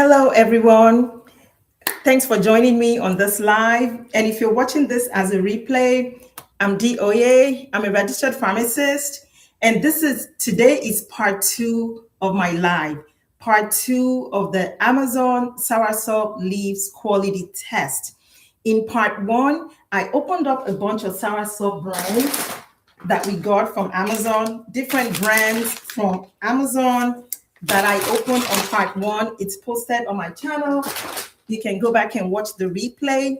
Hello, everyone. Thanks for joining me on this live. And if you're watching this as a replay, I'm Dee Oye. I'm a registered pharmacist. And today is part two of my live, part two of the Amazon Soursop leaves quality test. In part one, I opened up a bunch of Soursop brands that we got from Amazon, different brands from Amazon that I opened on part one. It's posted on my channel. You can go back and watch the replay.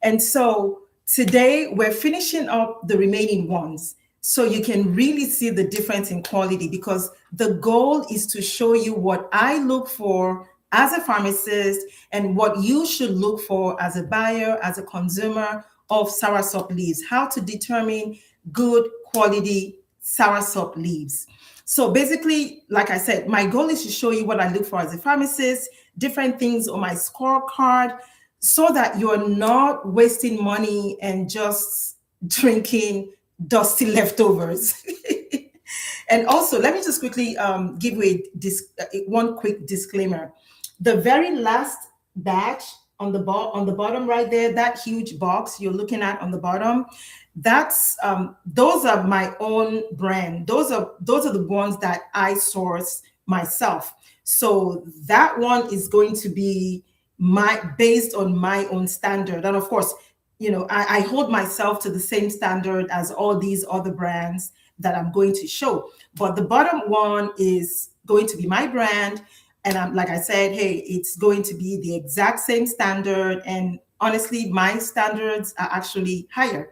And so today we're finishing up the remaining ones so you can really see the difference in quality, because the goal is to show you what I look for as a pharmacist and what you should look for as a buyer, as a consumer of soursop leaves, how to determine good quality soursop leaves. So basically, like I said, my goal is to show you what I look for as a pharmacist, different things on my scorecard, so that you're not wasting money and just drinking dusty leftovers. And also, let me just quickly give you one quick disclaimer. The very last batch on the bottom right there, that huge box you're looking at on the bottom, that's those are my own brand. Those are the ones that I source myself. So that one is going to be based on my own standard. And of course, I hold myself to the same standard as all these other brands that I'm going to show. But the bottom one is going to be my brand. And I'm, like I said, hey, it's going to be the exact same standard. And honestly, my standards are actually higher.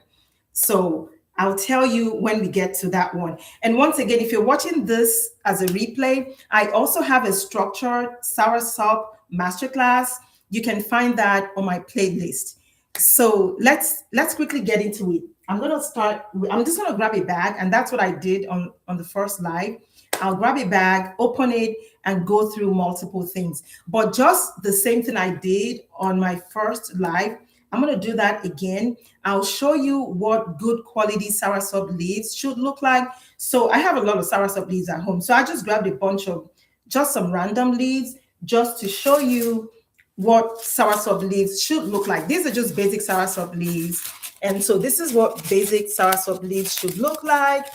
So I'll tell you when we get to that one. And once again, if you're watching this as a replay, I also have a structured soursop masterclass. You can find that on my playlist. So let's quickly get into it. I'm just gonna grab a bag, and that's what I did on the first live. I'll grab a bag, open it, and go through multiple things. But just the same thing I did on my first live, I'm going to do that again. I'll show you what good quality soursop leaves should look like. So I have a lot of soursop leaves at home. So I just grabbed a bunch of just some random leaves just to show you what soursop leaves should look like. These are just basic soursop leaves. And so this is what basic soursop leaves should look like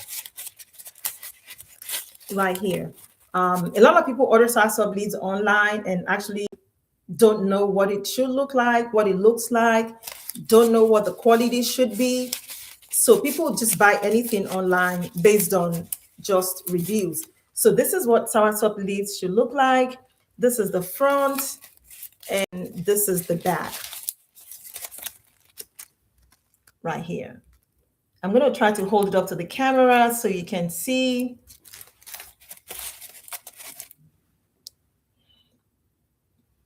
right here. A lot of people order soursop leaves online and actually don't know what it should look like, what it looks like, don't know what the quality should be. So people just buy anything online based on just reviews. So this is what soursop leaves should look like. This is the front and this is the back right here. I'm going to try to hold it up to the camera so you can see.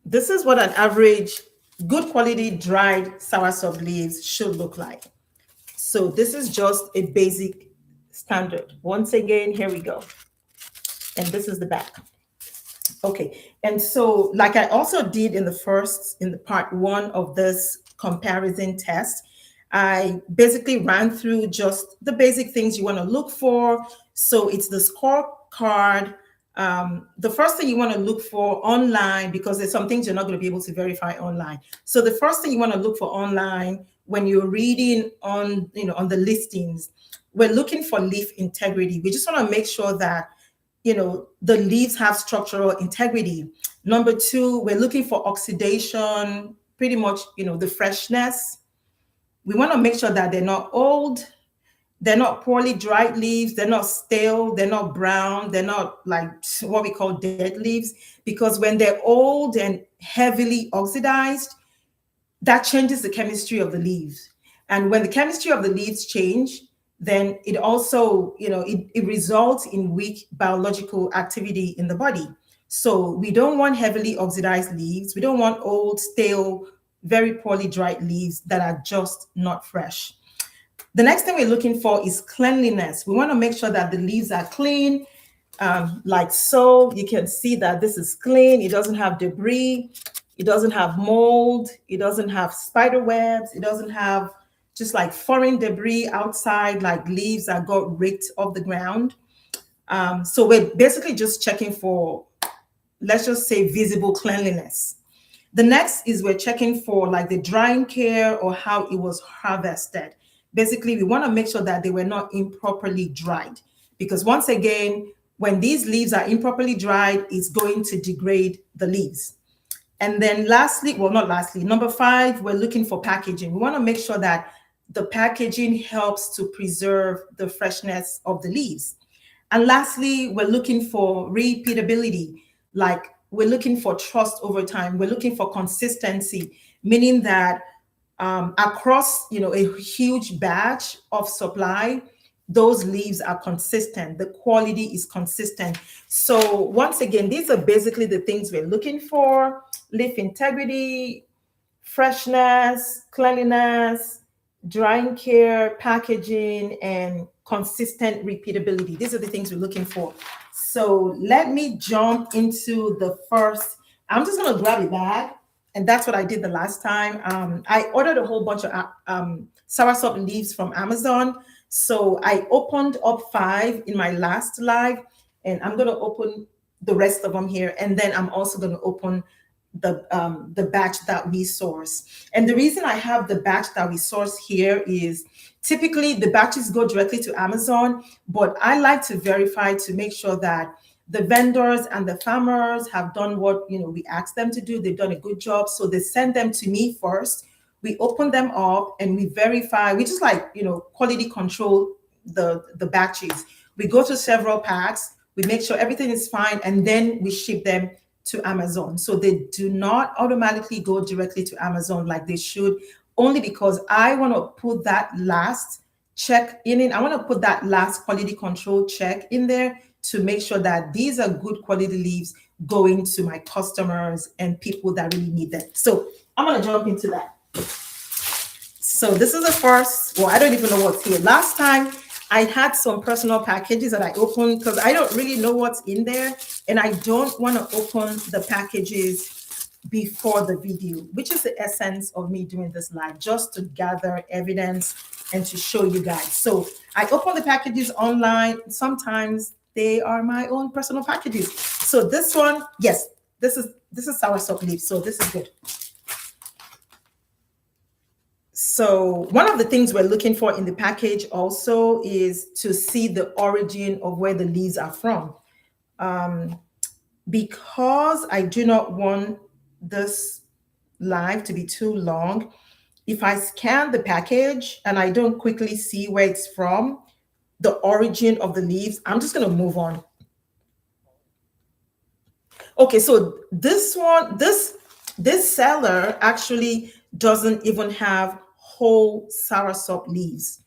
This is what an average good quality dried soursop leaves should look like. So this is just a basic standard. Once again, here we go. And this is the back. Okay. And so like I also did in the part one of this comparison test, I basically ran through just the basic things you want to look for. So it's the scorecard. The first thing you want to look for online, because there's some things you're not going to be able to verify online. So the first thing you want to look for online when you're reading on the listings, we're looking for leaf integrity. We just want to make sure that the leaves have structural integrity. Number two, we're looking for oxidation, pretty much the freshness. We want to make sure that they're not old, they're not poorly dried leaves, they're not stale, they're not brown, they're not like what we call dead leaves, because when they're old and heavily oxidized, that changes the chemistry of the leaves. And when the chemistry of the leaves change, then it also, it results in weak biological activity in the body. So we don't want heavily oxidized leaves. We don't want old, stale, very poorly dried leaves that are just not fresh. The next thing we're looking for is cleanliness. We want to make sure that the leaves are clean, like so. You can see that this is clean. It doesn't have debris. It doesn't have mold. It doesn't have spider webs. It doesn't have just like foreign debris outside, like leaves that got raked off the ground. So we're basically just checking for let's just say, visible cleanliness. The next is we're checking for like the drying care or how it was harvested. Basically, we want to make sure that they were not improperly dried, because once again, when these leaves are improperly dried, it's going to degrade the leaves. And then lastly, well, not lastly, number 5, we're looking for packaging. We want to make sure that the packaging helps to preserve the freshness of the leaves. And lastly, we're looking for repeatability. Like, we're looking for trust over time. We're looking for consistency, meaning that across, a huge batch of supply, those leaves are consistent. The quality is consistent. So once again, these are basically the things we're looking for: leaf integrity, freshness, cleanliness, drying care, packaging, and consistent repeatability. These are the things we're looking for. So let me jump into the first. I'm just going to grab a bag, and that's what I did the last time. I ordered a whole bunch of soursop leaves from Amazon. So I opened up 5 in my last live, and I'm going to open the rest of them here. And then I'm also going to open the batch that we source. And the reason I have the batch that we source here is typically the batches go directly to Amazon, but I like to verify to make sure that the vendors and the farmers have done what we asked them to do. They've done a good job. So they send them to me first. We open them up and we verify. We just quality control the batches. We go to several packs. We make sure everything is fine, and then we ship them to Amazon. So they do not automatically go directly to Amazon like they should, only because I want to put that last check in it. I want to put that last quality control check in there to make sure that these are good quality leaves going to my customers and people that really need them. So I'm going to jump into that. So this is the first, well, I don't even know what's here. Last time I had some personal packages that I opened because I don't really know what's in there. And I don't want to open the packages before the video, which is the essence of me doing this live, just to gather evidence and to show you guys. So I open the packages online. Sometimes they are my own personal packages. So this one, yes, this is soursop leaf. So this is good. So one of the things we're looking for in the package also is to see the origin of where the leaves are from. Because I do not want this live to be too long, if I scan the package and I don't quickly see where it's from, the origin of the leaves, I'm just going to move on. Okay, so this one, this seller actually doesn't even have whole soursop leaves.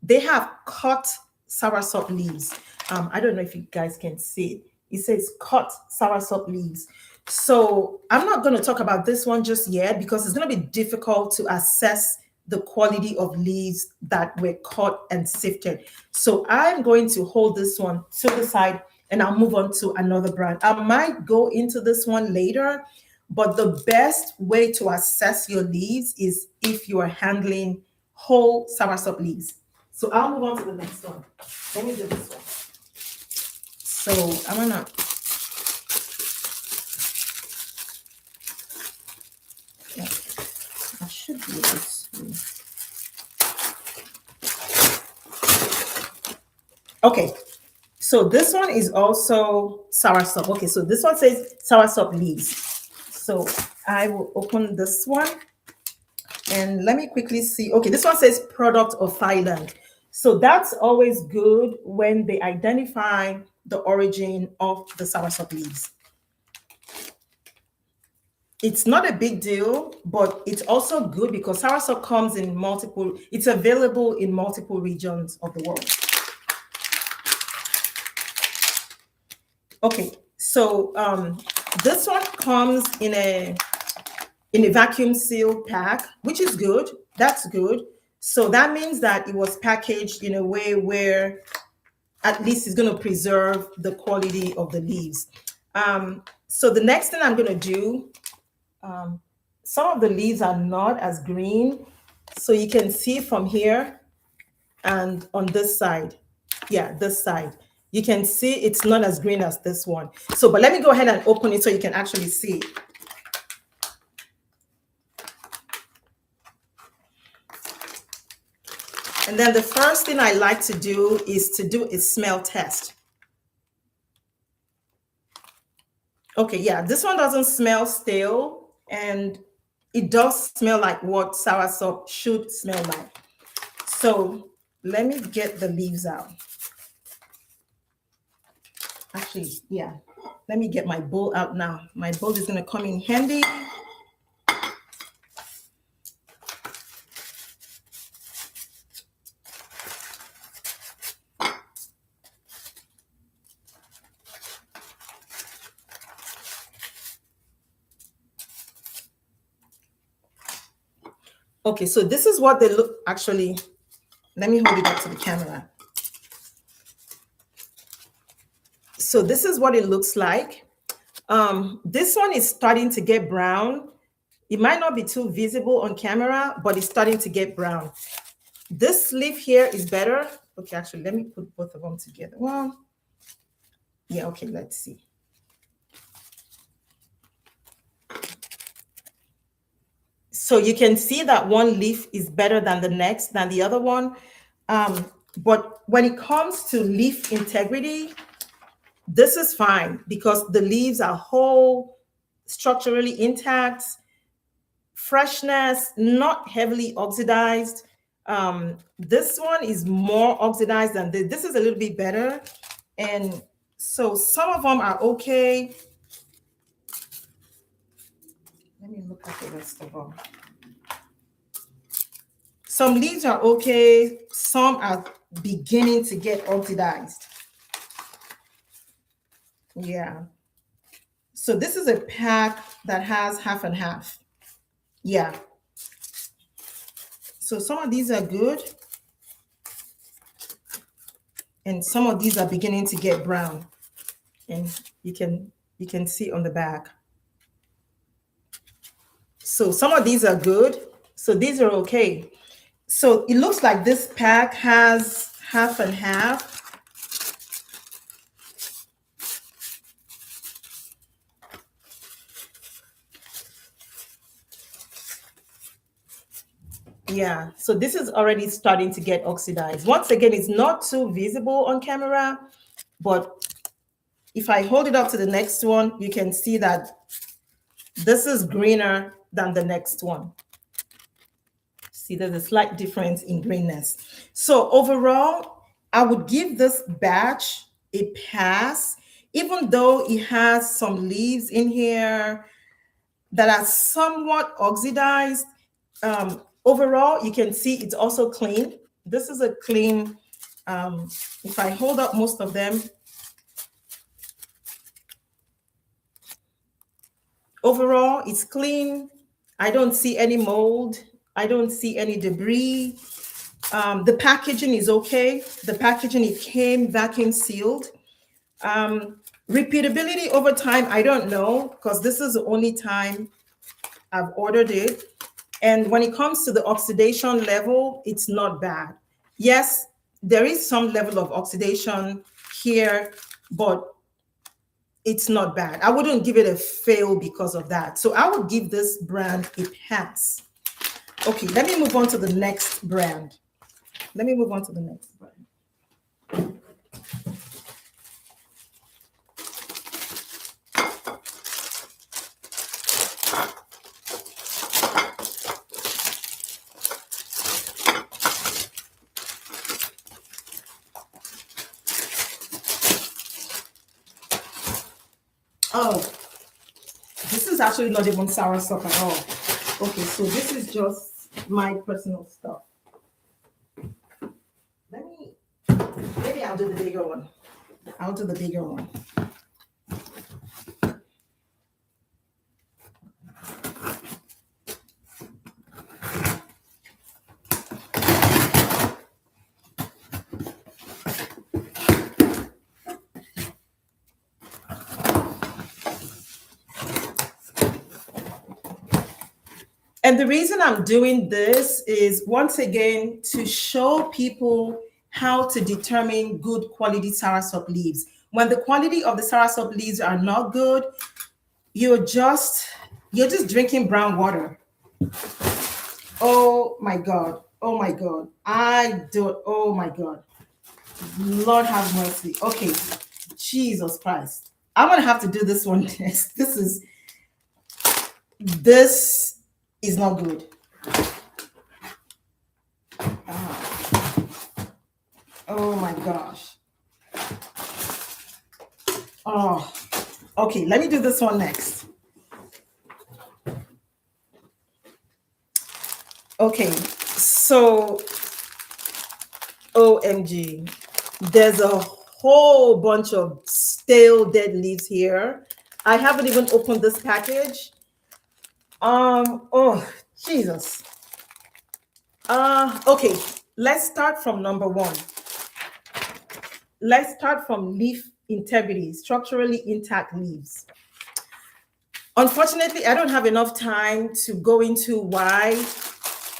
They have cut soursop leaves. I don't know if you guys can see it. It says cut soursop leaves. So I'm not going to talk about this one just yet because it's going to be difficult to assess the quality of leaves that were cut and sifted. So I'm going to hold this one to the side and I'll move on to another brand. I might go into this one later, but the best way to assess your leaves is if you are handling whole soursop leaves. So I'll move on to the next one. Let me do this one. So I'm gonna, yeah, I should be able to. Okay, so this one is also soursop. Okay, so this one says soursop leaves. So I will open this one and let me quickly see. Okay, this one says product of Thailand. So that's always good when they identify the origin of the soursop leaves. It's not a big deal, but it's also good because soursop comes in multiple, it's available in multiple regions of the world. Okay, so this one comes in a vacuum seal pack, which is good. That's good. So that means that it was packaged in a way where at least it's going to preserve the quality of the leaves. So the next thing I'm going to do, some of the leaves are not as green. So you can see from here and on this side. Yeah, this side. You can see it's not as green as this one. So, but let me go ahead and open it so you can actually see. And then the first thing I like to do is a smell test. Okay, yeah, this one doesn't smell stale, and it does smell like what soursop should smell like. So let me get the leaves out. Actually, yeah, let me get my bowl out now. My bowl is going to come in handy. Okay, so this is what they look. Actually, let me hold it up to the camera. So this is what it looks like. This one is starting to get brown. It might not be too visible on camera, but it's starting to get brown. This leaf here is better. Okay, actually, let me put both of them together. Well, yeah, okay, let's see. So you can see that one leaf is better than the other one. But when it comes to leaf integrity, this is fine because the leaves are whole, structurally intact, freshness, not heavily oxidized. This one is more oxidized than this. This is a little bit better. And so some of them are okay. Let me look at the rest of them. Some leaves are okay. Some are beginning to get oxidized. Yeah. So this is a pack that has half and half. Yeah. So some of these are good. And some of these are beginning to get brown. And you can see on the back. So some of these are good. So these are okay. So it looks like this pack has half and half. Yeah, so this is already starting to get oxidized. Once again, it's not too visible on camera, but if I hold it up to the next one, you can see that this is greener than the next one. See, there's a slight difference in greenness. So overall, I would give this batch a pass, even though it has some leaves in here that are somewhat oxidized. Overall, you can see it's also clean. This is a clean, if I hold up most of them, overall, it's clean. I don't see any mold. I don't see any debris. The packaging is okay. The packaging, it came vacuum sealed. Repeatability over time, I don't know, because this is the only time I've ordered it. And when it comes to the oxidation level, it's not bad. Yes, there is some level of oxidation here, but it's not bad. I wouldn't give it a fail because of that. So I would give this brand a pass. Okay, let me move on to the next brand. Oh, this is actually not even soursop at all. Okay, so this is just my personal stuff. Maybe I'll do the bigger one. And the reason I'm doing this is, once again, to show people how to determine good quality soursop leaves. When the quality of the soursop leaves are not good, you're just drinking brown water. Oh my God. Oh my God. Oh my God. Lord have mercy. Okay. Jesus Christ. I'm going to have to do this one next. This is not good. Oh my gosh. Oh, okay. Let me do this one next. Okay. So, OMG. There's a whole bunch of stale dead leaves here. I haven't even opened this package. Oh, Jesus. Okay. Let's start from number one. Let's start from leaf integrity, structurally intact leaves. Unfortunately, I don't have enough time to go into why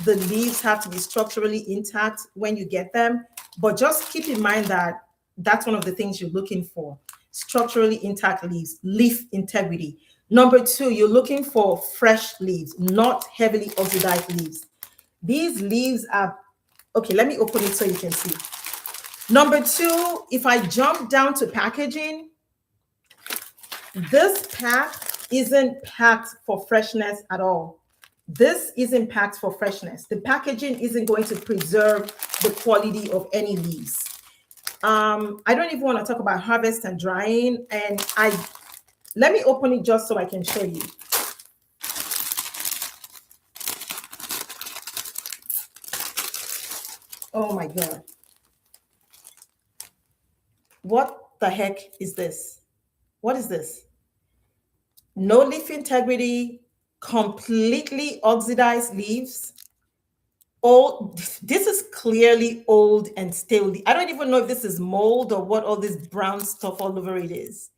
the leaves have to be structurally intact when you get them, but just keep in mind that that's one of the things you're looking for: structurally intact leaves, leaf integrity. Number two, you're looking for fresh leaves, not heavily oxidized leaves. These leaves are, okay, let me open it so you can see. Number two, if I jump down to packaging, this pack isn't packed for freshness at all. This isn't packed for freshness. The packaging isn't going to preserve the quality of any leaves. I don't even want to talk about harvest and drying. And let me open it just so I can show you. Oh my God. What the heck is this? What is this? No leaf integrity, completely oxidized leaves. Old, this is clearly old and stale. I don't even know if this is mold or what all this brown stuff all over it is.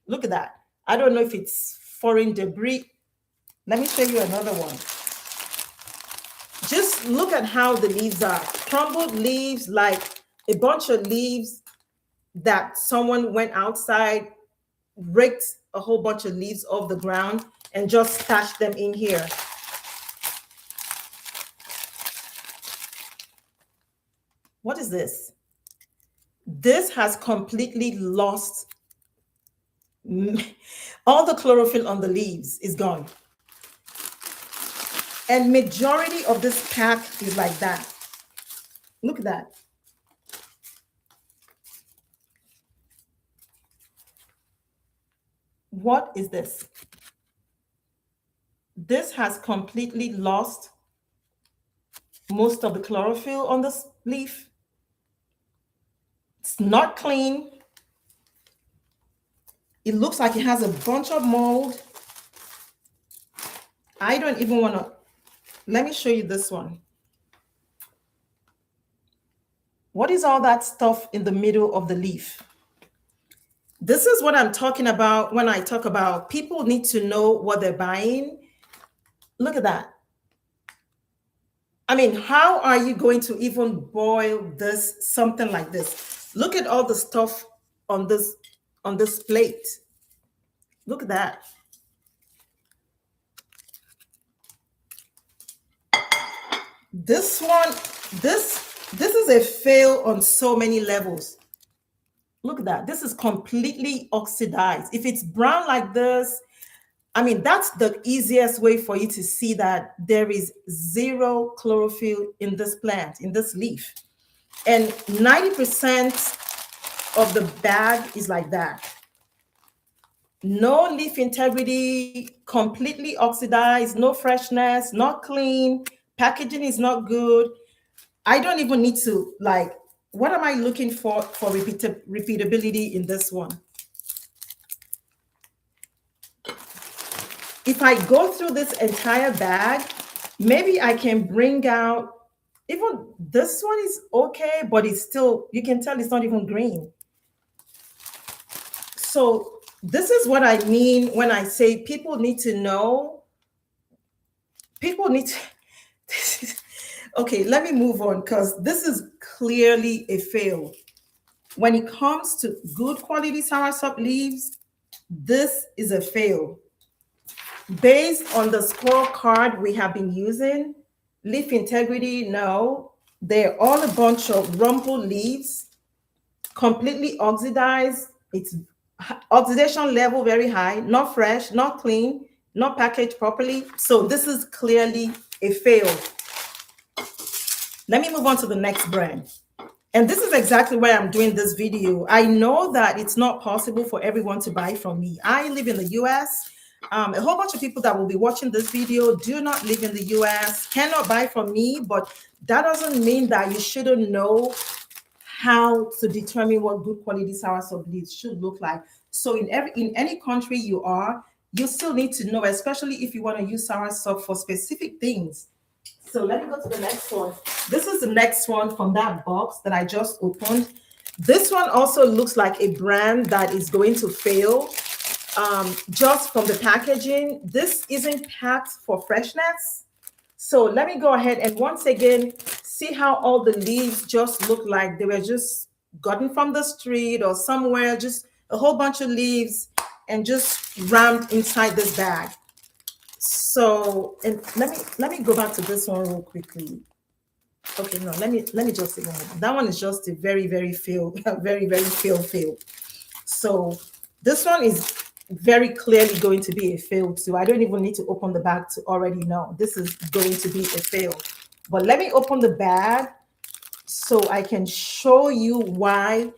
Look at that. I don't know if it's foreign debris. Let me show you another one. Just look at how the leaves are. Crumbled leaves, like a bunch of leaves that someone went outside, raked a whole bunch of leaves off the ground and just stashed them in here. What is this? This has completely lost, all the chlorophyll on the leaves is gone. And majority of this pack is like that. Look at that. What is this? This has completely lost most of the chlorophyll on this leaf. It's not clean. It looks like it has a bunch of mold. I don't even want to, let me show you this one. What is all that stuff in the middle of the leaf? This is what I'm talking about when I talk about people need to know what they're buying. Look at that. I mean, how are you going to even boil this, something like this? Look at all the stuff on this plate. Look at that. This one, this is a fail on so many levels. Look at that. This is completely oxidized. If it's brown like this, I mean, that's the easiest way for you to see that there is zero chlorophyll in this plant, in this leaf. And 90% of the bag is like that. No leaf integrity, completely oxidized, no freshness, not clean, packaging is not good. I don't even need to, like, what am I looking for repeatability in this one? If I go through this entire bag, maybe I can bring out, even this one is okay, but it's still, you can tell it's not even green. So this is what I mean when I say people need to know. People need to, okay, let me move on because this is clearly a fail. When it comes to good quality soursop leaves, this is a fail. Based on the scorecard we have been using, leaf integrity, no. They're all a bunch of rumpled leaves, completely oxidized. It's oxidation level very high, not fresh, not clean, not packaged properly. So this is clearly a fail. Let me move on to the next brand. And this is exactly why I'm doing this video. I know that it's not possible for everyone to buy from me. I live in the US. A whole bunch of people that will be watching this video do not live in the US, cannot buy from me, but that doesn't mean that you shouldn't know how to determine what good quality soursop leaves should look like. So in any country you are, you still need to know, especially if you want to use soursop for specific things. So let me go to the next one. This is the next one from that box that I just opened. This one also looks like a brand that is going to fail. Just from the packaging, this isn't packed for freshness. So let me go ahead and once again, see how all the leaves just look like they were just gotten from the street or somewhere, just a whole bunch of leaves and just rammed inside this bag. So, and let me go back to this one real quickly. Okay, no, let me just ignore that. That one is just a very, very fail, very, very fail. So this one is very clearly going to be a fail too. I don't even need to open the bag to already know this is going to be a fail. But let me open the bag so I can show you why,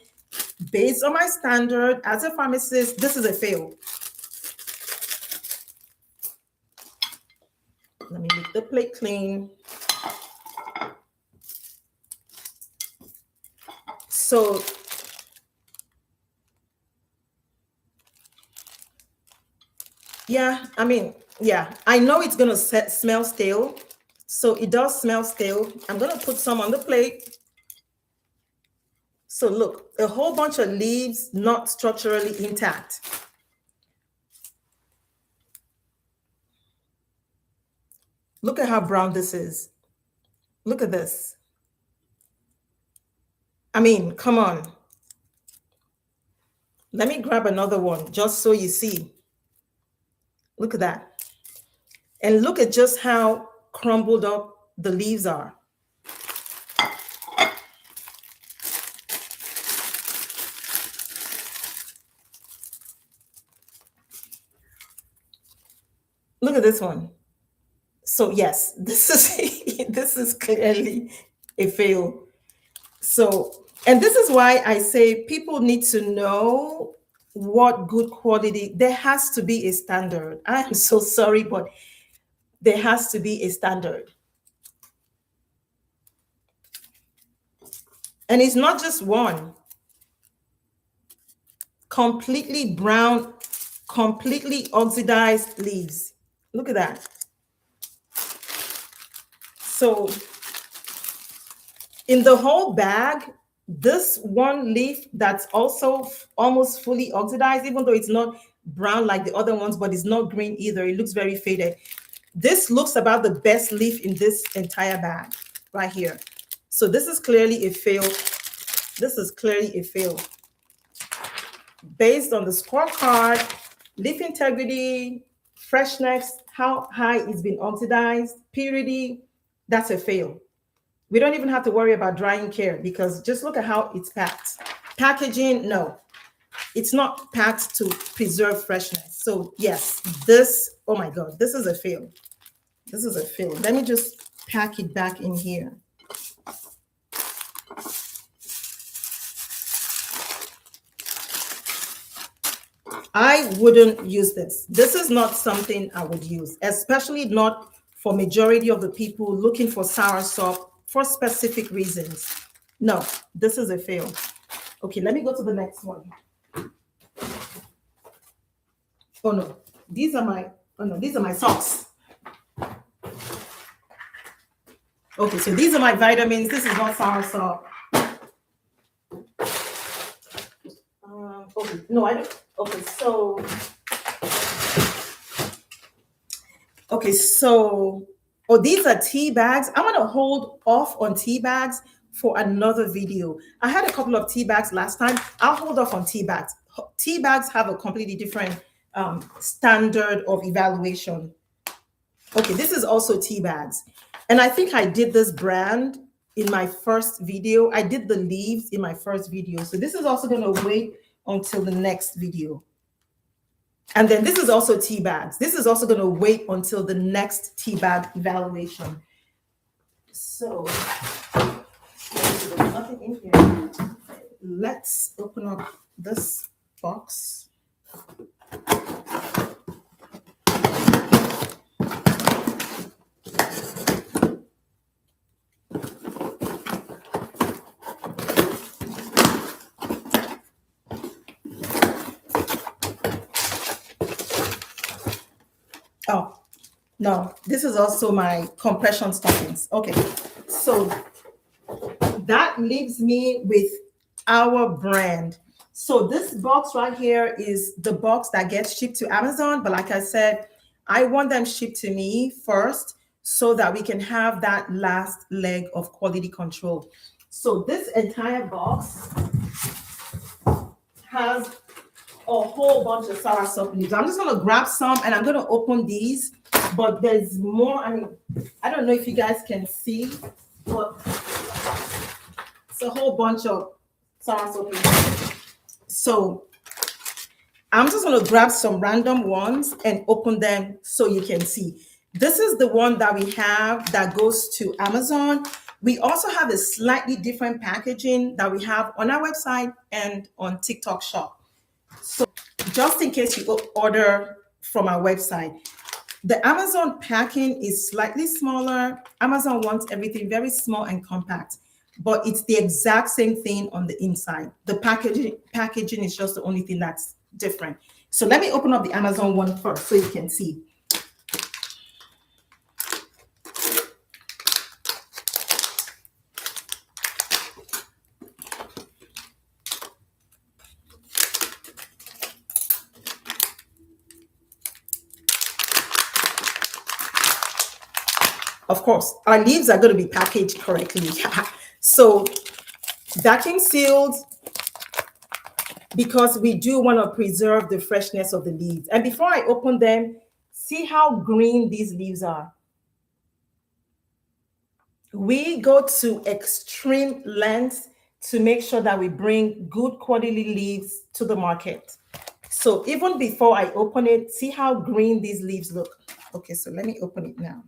based on my standard as a pharmacist, this is a fail. Let me make the plate clean. So yeah, I mean, yeah, I know it's gonna smell stale. So it does smell stale. I'm gonna put some on the plate. So look, a whole bunch of leaves not structurally intact. Look at how brown this is. Look at this. I mean, come on. Let me grab another one just so you see. Look at that. And look at just how crumbled up the leaves are. Look at this one. So yes, this is this is clearly a fail. So, and this is why I say people need to know what good quality, there has to be a standard. I am so sorry, but there has to be a standard. And it's not just one. Completely brown, completely oxidized leaves. Look at that. So in the whole bag, this one leaf that's also almost fully oxidized, even though it's not brown like the other ones, but it's not green either. It looks very faded. This looks about the best leaf in this entire bag right here. So this is clearly a fail. This is clearly a fail. Based on the scorecard, leaf integrity, freshness, how high it's been oxidized, purity, that's a fail. We don't even have to worry about drying care because just look at how it's packed. Packaging, no, it's not packed to preserve freshness. So yes, this, oh my God, this is a fail. This is a fail. Let me just pack it back in here. I wouldn't use this. This is not something I would use, especially not for majority of the people looking for soursop for specific reasons. No, this is a fail. Okay, let me go to the next one. Oh no, these are my socks. Okay, so these are my vitamins. This is not soursop. Okay, no, I don't. Okay, so oh, these are tea bags. I'm gonna hold off on tea bags for another video. I had a couple of tea bags last time. I'll hold off on tea bags. Tea bags have a completely different standard of evaluation. Okay, this is also tea bags. And I think I did this brand in my first video. I did the leaves in my first video. So this is also going to wait until the next video. And then this is also tea bags. This is also going to wait until the next tea bag evaluation. So there's nothing in here. Let's open up this box. Oh, no, this is also my compression stockings. Okay, so that leaves me with our brand. So this box right here is the box that gets shipped to Amazon. But like I said, I want them shipped to me first so that we can have that last leg of quality control. So this entire box has a whole bunch of Soursop leaves. I'm just going to grab some and I'm going to open these, but there's more. I mean, I don't know if you guys can see, but it's a whole bunch of Soursop leaves. So I'm just going to grab some random ones and open them so you can see. This is the one that we have that goes to Amazon. We also have a slightly different packaging that we have on our website and on TikTok Shop. So just in case you order from our website, the Amazon packing is slightly smaller. Amazon wants everything very small and compact, but it's the exact same thing on the inside. The packaging is just the only thing that's different. So let me open up the Amazon one first so you can see. Of course, our leaves are going to be packaged correctly. So vacuum sealed, because we do want to preserve the freshness of the leaves. And before I open them, see how green these leaves are. We go to extreme lengths to make sure that we bring good quality leaves to the market. So even before I open it, see how green these leaves look. Okay, so let me open it now.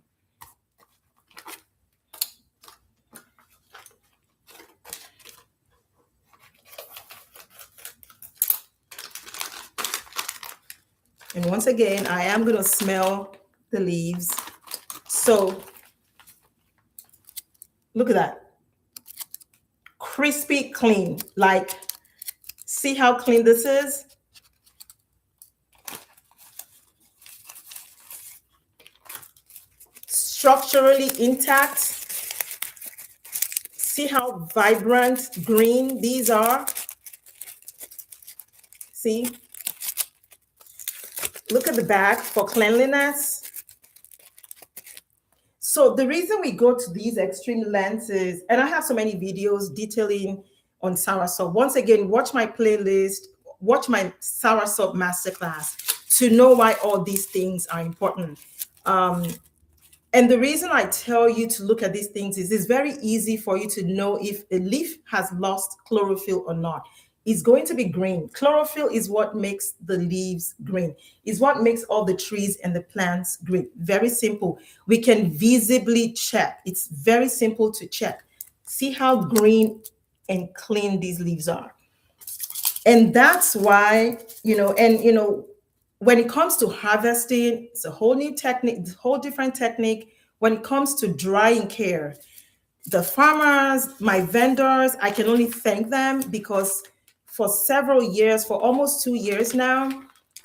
And once again, I am going to smell the leaves. So look at that. Crispy clean. Like, see how clean this is? Structurally intact. See how vibrant green these are? See? Look at the back for cleanliness. So the reason we go to these extreme lengths is, and I have so many videos detailing on Soursop. Once again, watch my playlist, watch my Soursop masterclass to know why all these things are important. And the reason I tell you to look at these things is it's very easy for you to know if a leaf has lost chlorophyll or not. It's going to be green. Chlorophyll is what makes the leaves green. It's what makes all the trees and the plants green. Very simple. We can visibly check. It's very simple to check. See how green and clean these leaves are. And that's why, when it comes to harvesting, it's a whole new technique, it's a whole different technique. When it comes to drying care, the farmers, my vendors, I can only thank them because for several years, for almost 2 years now,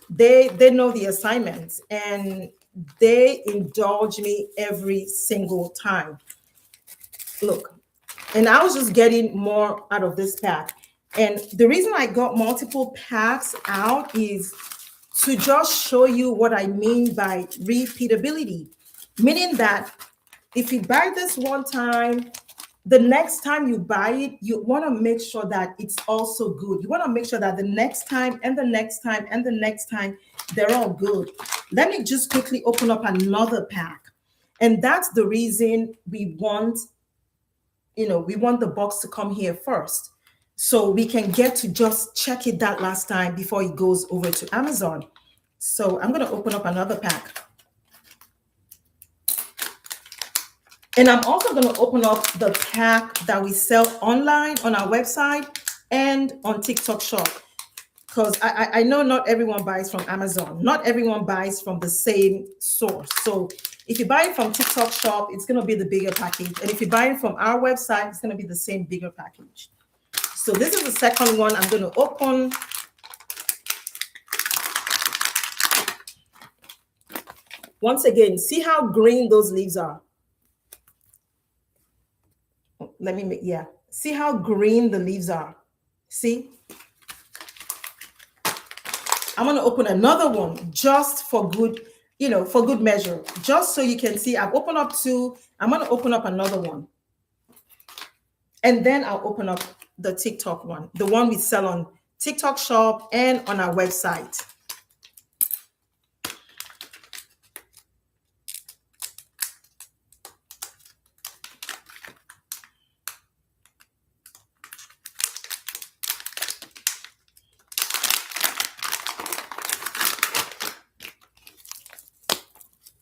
they know the assignments and they indulge me every single time. Look, and I was just getting more out of this pack. And the reason I got multiple packs out is to just show you what I mean by repeatability, meaning that if you buy this one time the next time you buy it, you want to make sure that it's also good. You want to make sure that the next time and the next time and the next time, they're all good. Let me just quickly open up another pack. And that's the reason we want, we want the box to come here first. So we can get to just check it that last time before it goes over to Amazon. So I'm going to open up another pack. And I'm also going to open up the pack that we sell online on our website and on TikTok Shop. Because I know not everyone buys from Amazon. Not everyone buys from the same source. So if you buy it from TikTok Shop, it's going to be the bigger package. And if you buy it from our website, it's going to be the same bigger package. So this is the second one I'm going to open. Once again, see how green those leaves are. Let me make, see how green the leaves are. See? I'm going to open another one just for good, for good measure. Just so you can see, I've opened up two. I'm going to open up another one. And then I'll open up the TikTok one, the one we sell on TikTok Shop and on our website.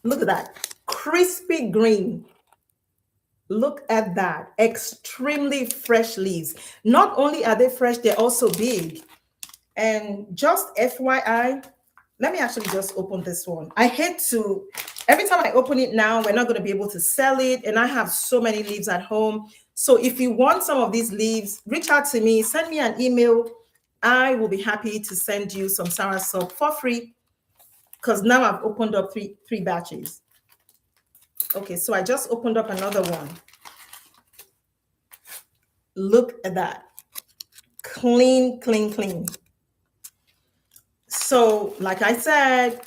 Look at that, crispy green. Look at that, extremely fresh leaves. Not only are they fresh, they're also big. And just FYI, let me actually just open this one. I hate to, every time I open it now, we're not going to be able to sell it. And I have so many leaves at home. So if you want some of these leaves, reach out to me, send me an email. I will be happy to send you some Soursop for free. Because now I've opened up three batches. Okay, so I just opened up another one. Look at that. Clean, clean, clean. So, like I said,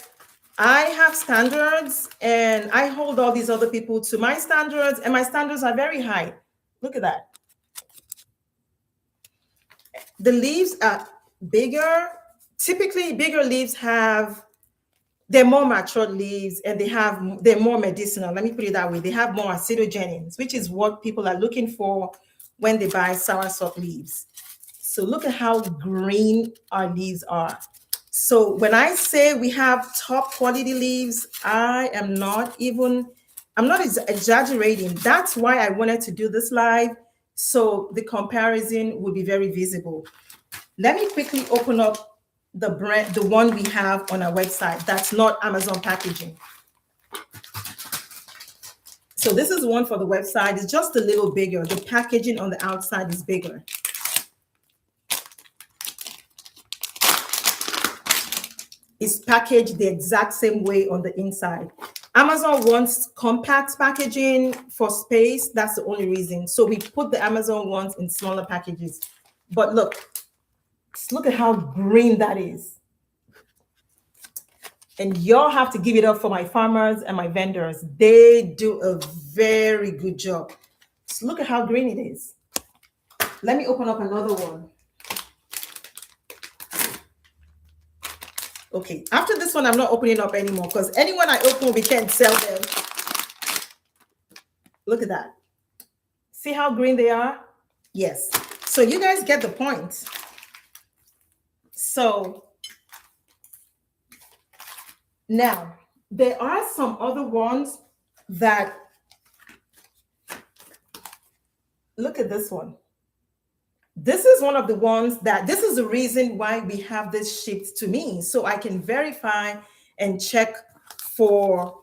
I have standards and I hold all these other people to my standards, and my standards are very high. Look at that. The leaves are bigger. Typically, bigger leaves they're more mature leaves, and they're more medicinal. Let me put it that way. They have more acetogenins, which is what people are looking for when they buy Soursop leaves. So look at how green our leaves are. So when I say we have top quality leaves, I'm not exaggerating. That's why I wanted to do this live, so the comparison would be very visible. Let me quickly open up the one we have on our website that's not Amazon packaging. So this is one for the website. It's just a little bigger. The packaging on the outside is bigger. It's packaged the exact same way on the inside. Amazon wants compact packaging for space. That's the only reason. So we put the Amazon ones in smaller packages. But look at how green that is. And y'all have to give it up for my farmers and my vendors. They do a very good job. So look at how green it is. Let me open up another one. Okay, after this one, I'm not opening up anymore, because anyone I open, we can't sell them. Look at that. See how green they are? Yes. So you guys get the point. So now there are some other ones that, look at this one. This is one of the ones this is the reason why we have this shipped to me, so I can verify and check for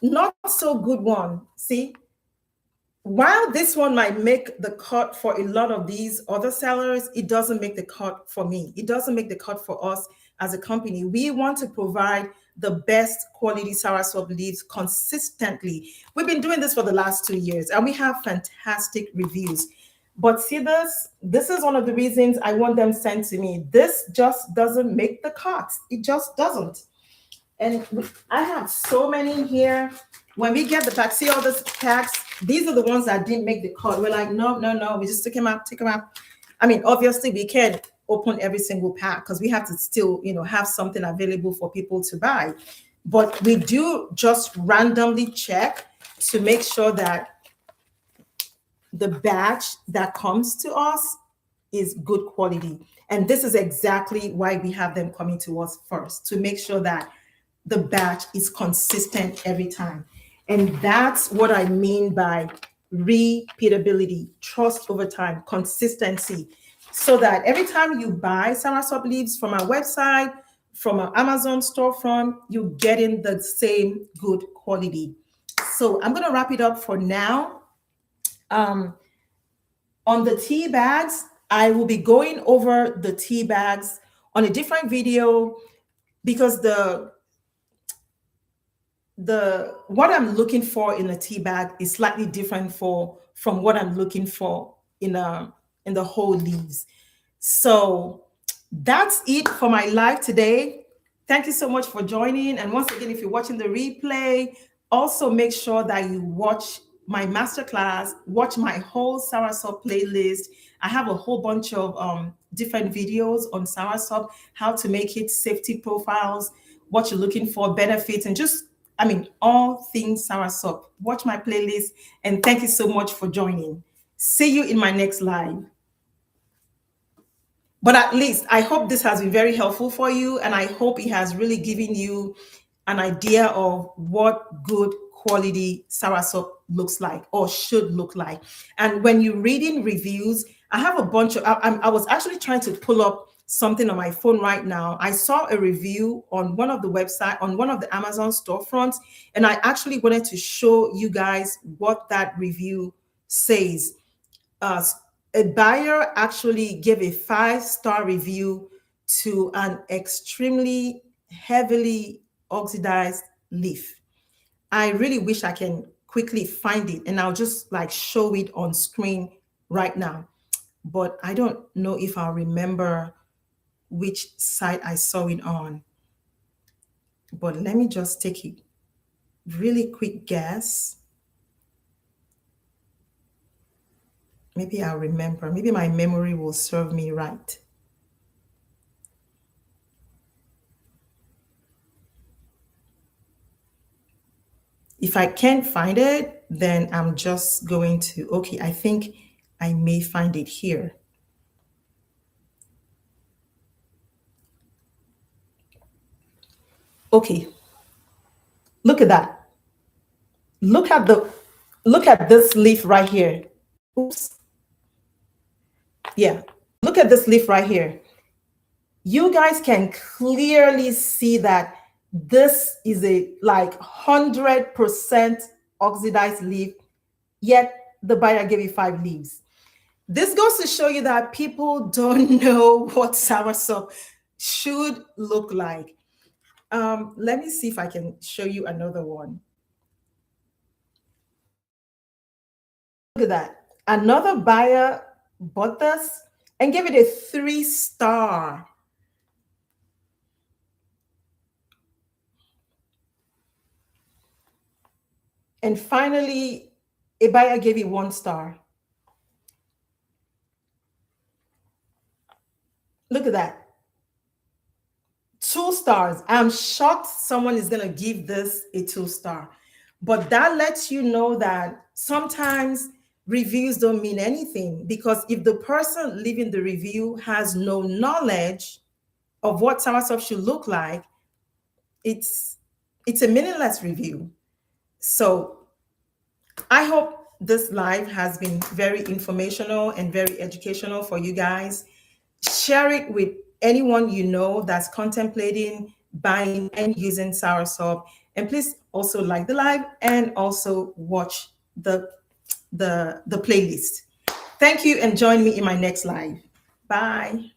not so good one. See, while this one might make the cut for a lot of these other sellers, it doesn't make the cut for me. It doesn't make the cut for us as a company. We want to provide the best quality Soursop leaves consistently. We've been doing this for the last 2 years, and we have fantastic reviews. But see this is one of the reasons I want them sent to me. This just doesn't make the cut. It just doesn't. And I have so many here. when we get the pack, see all those packs, these are the ones that didn't make the cut. We're like, no, no, no, we just took them out, take them out. I mean, obviously we can't open every single pack because we have to still, have something available for people to buy. But we do just randomly check to make sure that the batch that comes to us is good quality. And this is exactly why we have them coming to us first, to make sure that the batch is consistent every time. And that's what I mean by repeatability, trust over time, consistency, so that every time you buy Soursop leaves from our website, from our Amazon storefront, you're getting the same good quality. So I'm going to wrap it up for now. On the tea bags, I will be going over the tea bags on a different video because what I'm looking for in a tea bag is slightly different from what I'm looking for in the whole leaves. So that's it for my live today. Thank you so much for joining. And once again, if you're watching the replay, also make sure that you watch my masterclass, watch my whole Soursop playlist. I have a whole bunch of different videos on Soursop, how to make it, safety profiles, what you're looking for, benefits, and just, all things Soursop. Watch my playlist, and thank you so much for joining. See you in my next live. But at least I hope this has been very helpful for you, and I hope it has really given you an idea of what good quality Soursop looks like or should look like. And when you're reading reviews, I have a bunch of, I was actually trying to pull up something on my phone right now. I saw a review on one of the website, on one of the Amazon storefronts, and I actually wanted to show you guys what that review says. A buyer actually gave a 5-star review to an extremely heavily oxidized leaf. I really wish I can quickly find it, and I'll just show it on screen right now. But I don't know if I'll remember which site I saw it on. But let me just take a really quick guess. Maybe I'll remember. Maybe my memory will serve me right. If I can't find it, then I'm just going to, okay, I think I may find it here. Okay, look at that. Look at this leaf right here. Oops. Yeah, look at this leaf right here. You guys can clearly see that this is a 100% oxidized leaf, yet the buyer gave you 5 leaves. This goes to show you that people don't know what Soursop should look like. Let me see if I can show you another one. Look at that. Another buyer bought this and gave it a 3-star. And finally, a buyer gave it 1 star. Look at that. 2 stars. I'm shocked someone is going to give this a 2-star. But that lets you know that sometimes reviews don't mean anything, because if the person leaving the review has no knowledge of what Soursop should look like, it's a meaningless review. So I hope this live has been very informational and very educational for you guys. Share it with anyone you know that's contemplating buying and using Soursop. And please also like the live and also watch the playlist. Thank you, and join me in my next live. Bye.